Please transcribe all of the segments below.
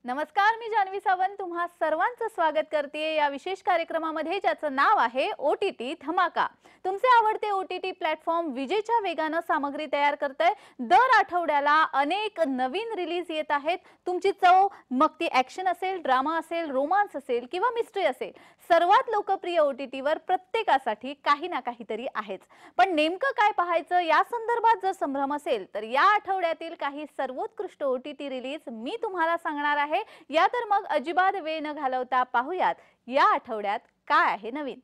नमस्कार, मी जान्हवी सावंत तुम्हा सर्वांचं स्वागत करते या विशेष कार्यक्रमामध्ये ज्याचं नाव आहे ओटीटी धमाका। तुमचे आवडते ओटीटी प्लॅटफॉर्म विजेच्या वेगाने सामग्री तयार करतय। दर आठवड्याला अनेक नवीन रिलीज येत आहेत। तुमची चव मग ती ॲक्शन असेल, ड्रामा असेल, रोमांस असेल किंवा मिस्ट्री असेल, सर्वात लोकप्रिय ओटीटीवर प्रत्येकासाठी काही ना काहीतरी आहेच। पण नेमकं काय पाहायचं या संदर्भात जर संभ्रम असेल तर या आठवड्यातील काही सर्वोत्कृष्ट ओटीटी रिलीज मी तुम्हाला सांगणार आहे। या तर मग अजिबात वेळ न घालवता पाहूयात या आठवड्यात काय आहे नवीन।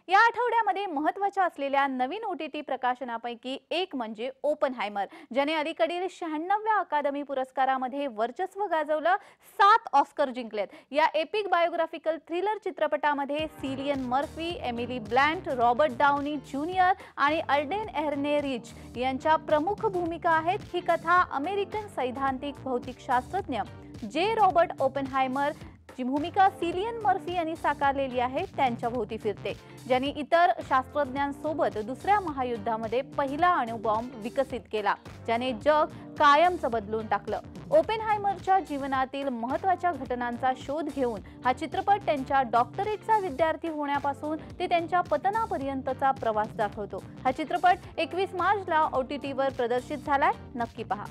या आठवड्यामध्ये महत्त्वाच्या असलेल्या नवीन ओटीटी प्रकाशनापैकी एक म्हणजे ओपनहायमर, ज्याने अलीकडील 96व्या अकादमी पुरस्कारामध्ये वर्चस्व गाजवलं। 7 ऑस्कर जिंकलेत। या एपिक बायोग्राफिकल थ्रिलर चित्रपटामध्ये Cillian Murphy, Emily Blunt, Robert Downey Junior आणि अल्डेन एहर्नेरिच यांच्या प्रमुख भूमिका आहेत। ही कथा अमेरिकन सैद्धांतिक भौतिकशास्त्रज्ञ जे रॉबर्ट ओपनहायमर जी भूमिका सिलियन मर्फी यांनी साकारलेली आहे त्यांच्या भोवती फिरते, ज्यांनी इतर शास्त्रज्ञांसोबत दुसऱ्या महायुद्धामध्ये पहिला अणुबॉम्ब विकसित केला, ज्याने जग कायमचं बदलून टाकलं। ओपेनहायमरच्या जीवनातील महत्त्वाच्या घटनांचा शोध घेऊन हा चित्रपट त्यांच्या डॉक्टरेटचा विद्यार्थी होण्यापासून ते त्यांच्या पतनापर्यंतचा प्रवास दाखवतो। हा चित्रपट 21 मार्चला ओटीटीवर प्रदर्शित झालाय, नक्की पहा।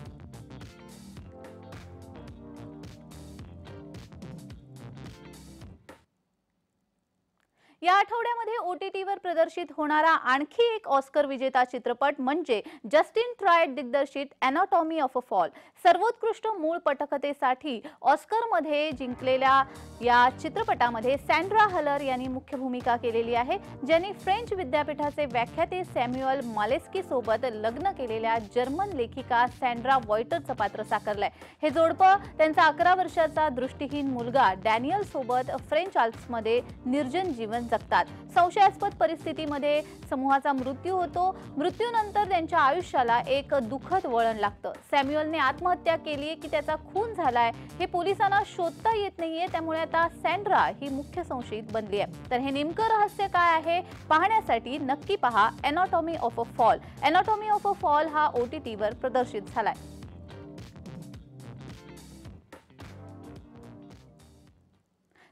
या आठवड्यामध्ये ओटीटीवर प्रदर्शित होणारा आणखी एक ऑस्कर विजेता चित्रपट म्हणजे जस्टिन ट्रायड दिग्दर्शित एनाटॉमी ऑफ अ फॉल। सर्वोत्कृष्ट मूळ पटकथेसाठी ऑस्करमध्ये जिंकलेल्या या चित्रपटामध्ये सॅन्ड्रा हलर यांनी मुख्य भूमिका केलेली आहे, ज्यांनी फ्रेंच विद्यापीठाचे व्याख्याते सॅम्युअल मालेस्की सोबत लग्न केलेल्या जर्मन लेखिका सॅन्ड्रा वॉयटरचं पात्र साकारलंय। हे जोडपं त्यांचा 11 वर्षाचा दृष्टिहीन मुलगा डॅनियल सोबत फ्रेंच आल्प्समध्ये निर्जन जीवन जगतात। संशयास्पद परिस्थितीमध्ये समूहाचा मृत्यू होतो। मृत्यूनंतर त्यांच्या आयुष्याला एक दुःखद वळण लागतं। सॅम्युअलने आत्महत्या केली की त्याचा खून झालाय हे पोलिसांना शोधता येत नाहीये, त्यामुळे आता सॅन्ड्रा ही मुख्य संशयित बनली आहे। तर हे नेमकं रहस्य काय आहे पाहण्यासाठी नक्की पहा anatomy of a fall. Anatomy of a fall हा ओटीटीवर प्रदर्शित झालाय।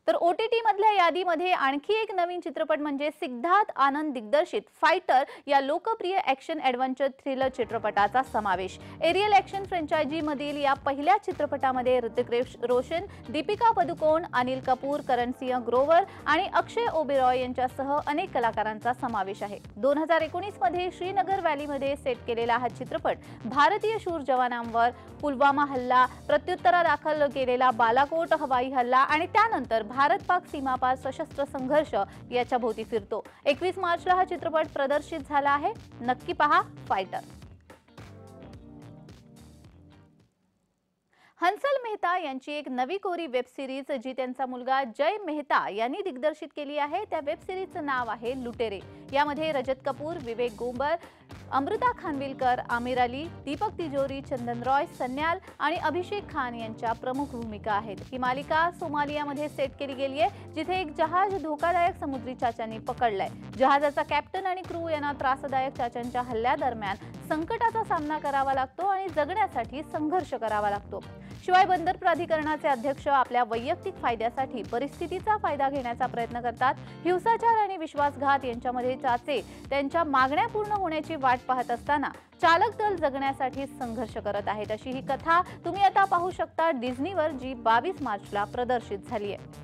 तर ओटीटी मधल्या यादीमध्ये आणखी एक नवीन चित्रपट म्हणजे सिद्धार्थ आनंद दिग्दर्शित फायटर या लोकप्रिय ॲक्शन ॲडव्हेंचर थ्रिलर चित्रपटाचा समावेश। एरियल ॲक्शन फ्रँचायझी मधील या पहिल्या चित्रपटामध्ये ऋतिक रोशन, दीपिका पदुकोण, अनिल कपूर, करण सिंह ग्रोवर आणि अक्षय ओबेरॉय यांच्यासह अनेक कलाकारांचा समावेश आहे। 2019 मध्ये श्रीनगर व्हॅलीमध्ये सेट केलेला हा चित्रपट भारतीय शूर जवानांवर पुलवामा हल्ला, प्रत्युत्तरादाखल केलेला बालाकोट हवाई हल्ला आणि त्यानंतर भारत-पाक सीमापार सशस्त्र संघर्ष याच्या भोवती फिरतो। 21 मार्चला हा चित्रपट प्रदर्शित झाला आहे, नक्की पहा फायटर। हंसल मेहता यांची एक नवी कोरी वेब सिरीज जी त्यांचा मुलगा जय मेहता यांनी दिग्दर्शित केली आहे, त्या वेब सिरीजचं नाव आहे लुटेरे। यामध्ये रजत कपूर, विवेक गोंबर, अमृता खानविलकर, आमिर अली, दीपक तिजोरी, चंदन रॉय, सन्याल आणि अभिषेक खान यांच्या प्रमुख भूमिका आहेत। ही मालिका सोमालियामध्ये सेट केली गेली आहे, जिथे एक जहाज धोकादायक समुद्री चाच्यांनी पकडलंय। जहाजाचा कॅप्टन आणि क्रू यांना त्रासदायक चाच्यांच्या हल्ल्यादरम्यान संकटाचा सामना करावा लागतो आणि जगण्यासाठी संघर्ष करावा लागतो। शिवाय बंदर प्राधिकरणाचे अध्यक्ष आपल्या वैयक्तिक फायद्यासाठी परिस्थितीचा फायदा घेण्याचा प्रयत्न करतात। हिंसाचार आणि विश्वासघात यांच्यामध्ये चाचे त्यांच्या मागण्या पूर्ण होण्याची वाट पाहत असताना चालक दल जगण्यासाठी संघर्ष करत आहेत। अशी ही कथा तुम्ही आता पाहू शकता डिझनीवर, जी 22 मार्चला प्रदर्शित झाली आहे।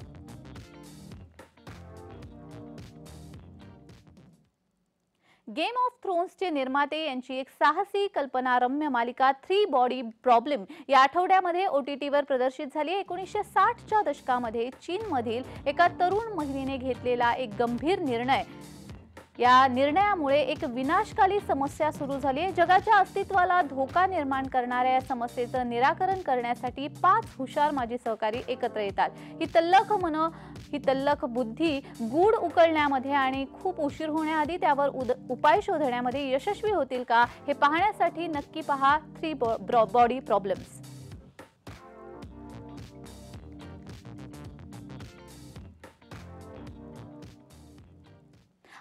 गेम ऑफ थ्रोन्सचे निर्माते यांची एक साहसी कल्पनारम्य मालिका 3 बॉडी प्रॉब्लेम या आठवड्यामध्ये ओटीटीवर प्रदर्शित झाली आहे। 1960च्या दशकामध्ये चीनमधील एका तरुण महिलेने घेतलेला एक गंभीर निर्णय, या निर्णयामुळे एक विनाशकारी समस्या सुरू झाली आहे। जगाच्या अस्तित्वाला धोका निर्माण करणाऱ्या या समस्येचं निराकरण करण्यासाठी 5 हुशार माजी सहकारी एकत्र येतात। ही तल्लख बुद्धी गूढ उकलण्यामध्ये आणि खूप उशीर होण्याआधी त्यावर उपाय शोधण्यामध्ये यशस्वी होतील का हे पाहण्यासाठी नक्की पहा 3 बॉडी प्रॉब्लेम्स।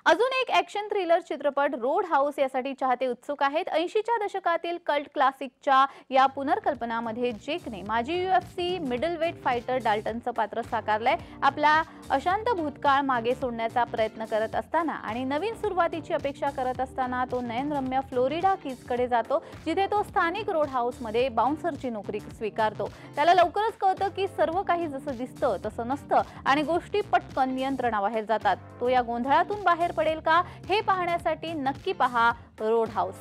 अजून एक ॲक्शन थ्रिलर चित्रपट रोड हाऊस यासाठी चाहते उत्सुक आहेत। 80च्या दशकातील कल्ट क्लासिकच्या या पुनर्कल्पनामध्ये जेकने माजी UFC मिडलवेट फायटर डाल्टनचं पात्र साकारलंय। आपला अशांत भूतकाळ मागे सोडण्याचा प्रयत्न करत असताना आणि नवीन सुरुवातीची अपेक्षा करत असताना तो नयनरम्य फ्लोरिडा कीजकडे जातो, जिथे तो स्थानिक रोड हाऊसमध्ये बाउन्सरची नोकरी स्वीकारतो। त्याला लवकरच कळतं की सर्व काही जसं दिसतं तसं नसतं आणि गोष्टी पटकन नियंत्रणाबाहेर जातात। तो या गोंधळातून बाहेर पडेल का हे पाहण्यासाठी नक्की पहा रोड हाऊस।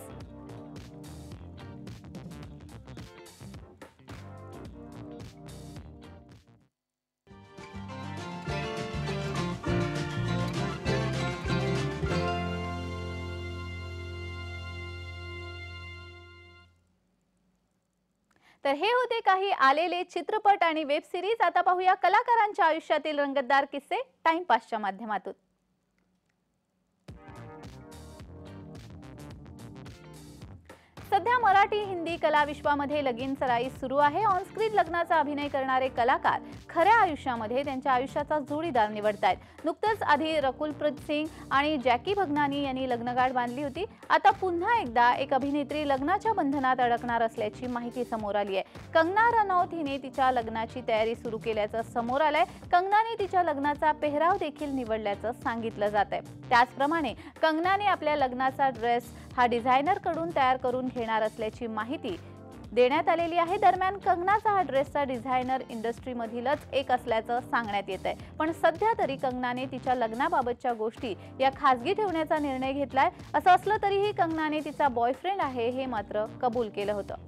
तर हे होते काही आलेले चित्रपट आणि वेब सिरीज। आता पाहूया कलाकारांच्या आयुष्यातील रंगतदार किस्से टाइमपासच्या माध्यमातून। सध्या मराठी हिंदी कला विश्वामध्ये लगीन सराई सुरू आहे। ऑनस्क्रीन लग्नाचा अभिनय करणारे कलाकार खऱ्या आयुष्यामध्ये त्यांच्या आयुष्याचा जोडीदार निवडतायत। नुकतंच आधी रकुलप्रीत सिंग आणि जॅकी भगनानी यांनी लग्नगाठ बांधली होती। आता पुन्हा एकदा एक अभिनेत्री लग्नाच्या बंधनात अडकणार असल्याची माहिती समोर आली आहे। कंगना रनौत हिने तिच्या लग्नाची तयारी सुरू केल्याचं समोर आलंय। कंगनाने तिच्या लग्नाचा पेहराव देखील निवडल्याचं सांगितलं जात आहे। त्याचप्रमाणे कंगनाने आपल्या लग्नाचा ड्रेस हा डिझायनर कडून तयार करून घेणार असल्याची माहिती देण्यात आलेली आहे। दरम्यान कंगनाचा हा ड्रेसचा डिझायनर इंडस्ट्रीमधीलच एक असल्याचं सांगण्यात येत आहे। पण सध्या तरी कंगनाने तिच्या लग्नाबाबतच्या गोष्टी या खासगी ठेवण्याचा निर्णय घेतलाय। असं असलं तरीही कंगनाने तिचा बॉयफ्रेंड आहे हे मात्र कबूल केलं होतं।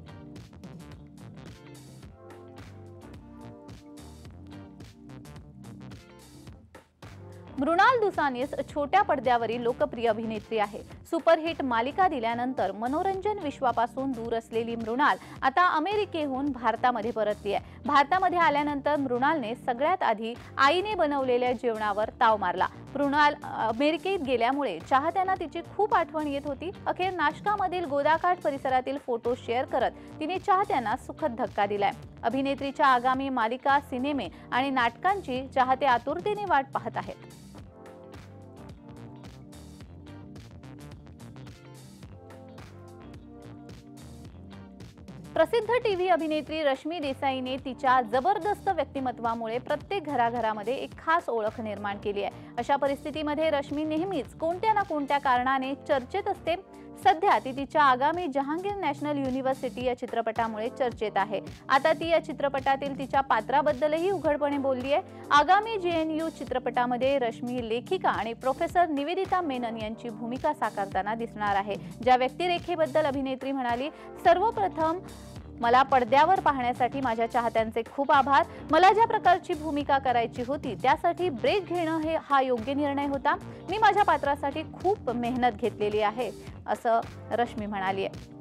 मृणाल दुसानीस छोट्या पडद्यावरील लोकप्रिय अभिनेत्री आहे। सुपरहिट मालिका दिल्यानंतर मनोरंजन विश्वापासून दूर असलेली मृणाल आता अमेरिकेहून भारतामध्ये परतली आहे। भारतामध्ये आल्यानंतर मृणालने सगळ्यात आधी आईने बनवलेल्या जेवणावर ताव मारला। मृणाल अमेरिकेत गेल्यामुळे चाहत्यांना तिची खूप आठवण येत होती। अखेर नाशकामधील गोदाकाठ परिसरातील फोटो शेअर करत तिने चाहत्यांना सुखद धक्का दिलाय। अभिनेत्रीच्या आगामी मालिका, सिनेमे आणि नाटकांची चाहते आतुरतेने वाट पाहत आहेत। प्रसिद्ध टीव्ही अभिनेत्री रश्मी देसाईने तिच्या जबरदस्त व्यक्तिमत्वामुळे प्रत्येक घराघरामध्ये एक खास ओळख निर्माण केली आहे। अशा परिस्थितीमध्ये रश्मी नेहमीच कोणत्या ना कोणत्या कारणाने चर्चेत असते। सध्या ती तिच्या आगामी जहांगीर नॅशनल युनिव्हर्सिटी या चित्रपटामुळे चर्चेत आहे। आता ती या चित्रपटातील तिच्या पात्राबद्दलही उघडपणे बोलली आहे। आगामी JNU चित्रपटामध्ये रश्मी लेखिका आणि प्रोफेसर निवेदिता मेनन यांची भूमिका साकारताना दिसणार आहे। ज्या व्यक्तिरेखेबद्दल अभिनेत्री म्हणाली, सर्वप्रथम मला पडद्यावर पाहण्यासाठी माझ्या चाहत्यांचे खूप आभार। मला ज्या प्रकारची भूमिका करायची होती त्यासाठी ब्रेक घेणं हा योग्य निर्णय होता। मी माझ्या पात्रासाठी खूप मेहनत घेतलेली आहे, असं रश्मी म्हणाली आहे।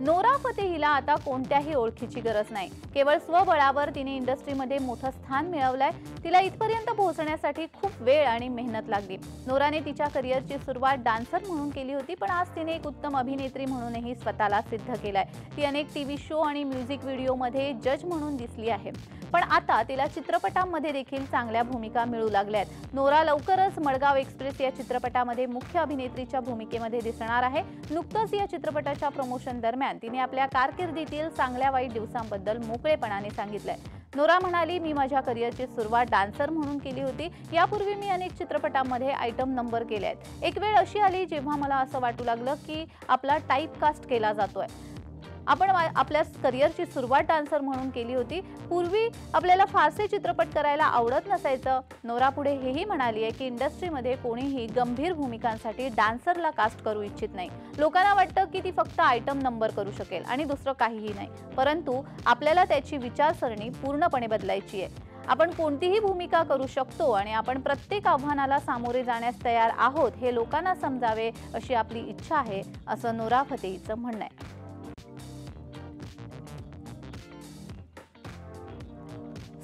नोरा फतेहीला आता कोणत्याही ओळखीची गरज नाही। केवळ स्वबळावर तिने इंडस्ट्रीमध्ये मोठं स्थान मिळवलंय। तिला इथपर्यंत पोहोचण्यासाठी खूप वेळ आणि मेहनत लागली। नोराने तिच्या करिअरची सुरुवात डान्सर म्हणून केली होती, पण आज तिने एक उत्तम अभिनेत्री म्हणूनही स्वतःला सिद्ध केलंय। ती अनेक टीव्ही शो आणि म्युझिक व्हिडिओमध्ये जज म्हणून दिसली आहे, पण आता तिला चित्रपटांमध्ये देखील चांगल्या भूमिका मिळू लागल्यात। नोरा लवकरच मडगाव एक्सप्रेस या चित्रपटामध्ये मुख्य अभिनेत्रीच्या भूमिकेमध्ये दिसणार आहे। नुकतंच या चित्रपटाच्या प्रमोशन दरम्यान तिने आपल्या कारकिर्दीतील चांगल्या वाईट दिवसांबद्दल मोकळेपणाने सांगितलंय। नोरा म्हणाली, मी माझ्या करिअरची सुरुवात डान्सर म्हणून केली होती। यापूर्वी मी अनेक चित्रपटांमध्ये आयटम नंबर केले आहेत। एक वेळ अशी आली जेव्हा मला असं वाटू लागलं की आपला टाइपकास्ट केला जातोय। आपण आपल्या करिअरची सुरुवात डान्सर म्हणून केली होती। पूर्वी आपल्याला फारसे चित्रपट करायला आवडत नसायचं। नोरा पुढे हेही म्हणाली आहे की इंडस्ट्रीमध्ये कोणीही गंभीर भूमिकांसाठी डान्सरला कास्ट करू इच्छित नाही। लोकांना वाटतं की ती फक्त आयटम नंबर करू शकेल आणि दुसरं काहीही नाही, परंतु आपल्याला त्याची विचारसरणी पूर्णपणे बदलायची आहे। आपण कोणतीही भूमिका करू शकतो आणि आपण प्रत्येक आव्हानाला सामोरे जाण्यास तयार आहोत हे लोकांना समजावे अशी आपली इच्छा आहे, असं नोरा फतेहीचं म्हणणं आहे।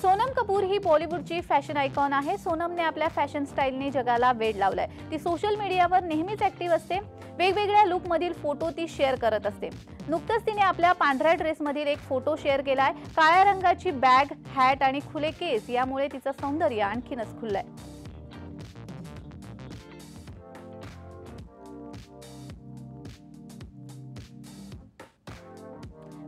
सोनम कपूर ही बॉलिवूडची फॅशन आयकॉन आहे. सोनमने आपल्या फॅशन स्टाईलने जगाला वेड लावलंय. ती सोशल मीडियावर नेहमीच ऍक्टिव्ह असते. वेगवेगळ्या लुकमधील फोटो ती शेअर करत असते. नुकतंच तिने आपल्या पांढऱ्या ड्रेसमधील एक फोटो शेअर केलाय. काळ्या रंगाची बॅग, हॅट आणि खुले केस यामुळे तिचं सौंदर्य आणखीनच खुललंय.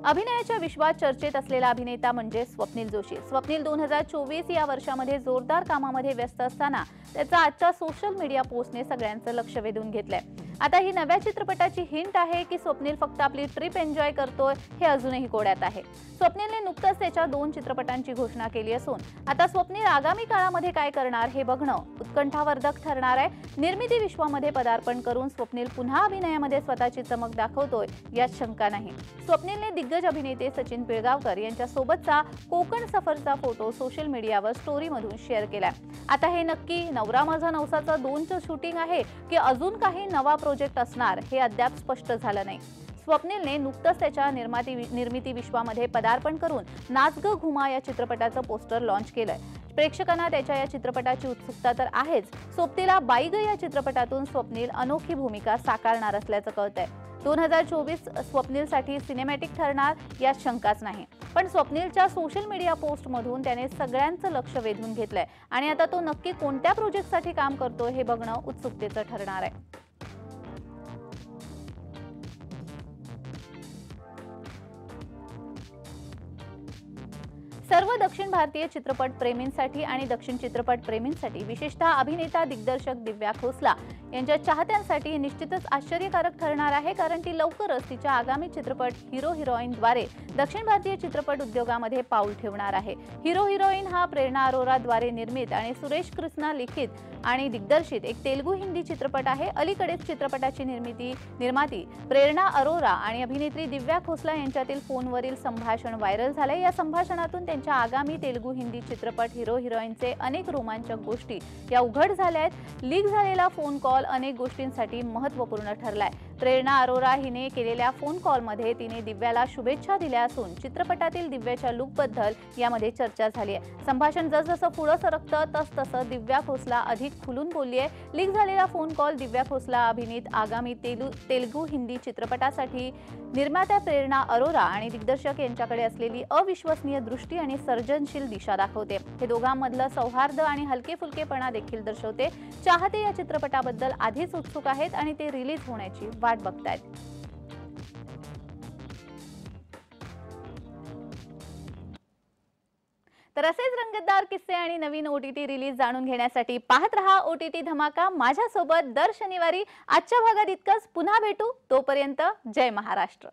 अभिनयाच्या विश्वात चर्चेत असलेला अभिनेता म्हणजे स्वप्नील जोशी. स्वप्नील 2024 या वर्षामध्ये जोरदार कामामध्ये व्यस्त असताना त्याचा आजच्या सोशल मीडिया पोस्टने सगळ्यांचं लक्ष वेधून घेतलंय. आता ही नव्या चित्रपटाची हिंट आहे की स्वप्नील फक्त आपली ट्रिप एन्जॉय करतोय हे अजूनही कोड्यात आहे. स्वप्नीलने नुकतंच त्याच्या 2 चित्रपटांची घोषणा केली असून आता स्वप्नील आगामी काळामध्ये काय करणार हे बघणं उत्कंठावर्धक ठरणार आहे. निर्मिती विश्वामध्ये पदार्पण करून स्वप्नील पुन्हा अभिनयामध्ये स्वतःची चमक दाखवतोय यात शंका नाही. स्वप्नीलने दिग्गज अभिनेते सचिन पिळगावकर यांच्या सोबतचा कोकण सफरचा फोटो सोशल मीडियावर स्टोरीमधून शेअर केलाय. आता हे नक्की नवरा माझा नवसाचा 2चं शूटिंग आहे की अजून काही नवा प्रोजेक्ट असणार हे अद्याप स्पष्ट झालं नाही. स्वप्नीलने नुकतंच त्याच्या निर्मिती विश्वामध्ये पदार्पण करून नाच ग घुमा या चित्रपटाचं पोस्टर लॉन्च केलंय. प्रेक्षकांना त्याच्या या चित्रपटाची उत्सुकता तर आहेच. सोबतीला बाई ग या चित्रपटातून स्वप्नील अनोखी भूमिका साकारणार असल्याचं कळतंय. 2024 स्वप्नीलसाठी सिनेमॅटिक ठरणार यात शंकाच नाही. पण स्वप्नीलच्या सोशल मीडिया पोस्टमधून त्याने सगळ्यांचं लक्ष वेधून घेतलंय आणि आता तो नक्की कोणत्या प्रोजेक्टसाठी काम करतोय हे बघणं उत्सुकतेचं ठरणार आहे. सर्व दक्षिण भारतीय चित्रपट प्रेमींसाठी आणि दक्षिण चित्रपट प्रेमींसाठी विशेषतः अभिनेता दिग्दर्शक दिव्या खोसला यांच्या चाहत्यांसाठी निश्चितच आश्चर्यकारक ठरणार आहे. कारण ती लवकरच तिच्या आगामी चित्रपट हिरो हिरोईनद्वारे दक्षिण भारतीय चित्रपट उद्योगामध्ये पाऊल ठेवणार आहे. हिरो हिरोईन हा प्रेरणा अरोराद्वारे निर्मित आणि सुरेश कृष्णा लिखित आणि दिग्दर्शित एक तेलुगू हिंदी चित्रपट आहे. अलीकडेच चित्रपटाची निर्माती प्रेरणा अरोरा आणि अभिनेत्री दिव्या खोसला यांच्यातील फोनवरील संभाषण व्हायरल झाले. या संभाषणातून त्यांच्या आगामी तेलुगू हिंदी चित्रपट हिरो हिरोईनचे अनेक रोमांचक गोष्टी या उघड झाल्या आहेत. लीक झालेला फोन कॉल अनेक गोष्टींसाठी महत्त्वपूर्ण ठरलाय. प्रेरणा अरोरा हिने केलेल्या फोन कॉलमध्ये तिने दिव्याला शुभेच्छा दिल्या असून चित्रपटातील दिव्याच्या लुकबद्दल यामध्ये चर्चा झाली आहे. संभाषण जसजसं पुढे सरकतं तसतसं दिव्या खोसला अधिक खुलून बोलली आहे. लीक झालेला फोन कॉल दिव्या खोसला अभिनीत आगामी तेलुगू हिंदी चित्रपटासाठी निर्मात्या प्रेरणा अरोरा आणि दिग्दर्शक यांच्याकडे असलेली अविश्वसनीय दृष्टी आणि सर्जनशील दिशा दाखवते. हे दोघांमधलं सौहार्द आणि हलके फुलकेपणा देखील दर्शवते. चाहते या चित्रपटाबद्दल आधीच उत्सुक आहेत आणि ते रिलीज होण्याची वाट बघतायत. तर असेच रंगतदार किस्से आणि नवीन OTT रिलीज जाणून घेण्यासाठी पाहत रहा OTT धमाका माझ्यासोबत दर शनिवारी. आजच्या भागात इतकंच. पुन्हा भेटू. तोपर्यंत जय महाराष्ट्र.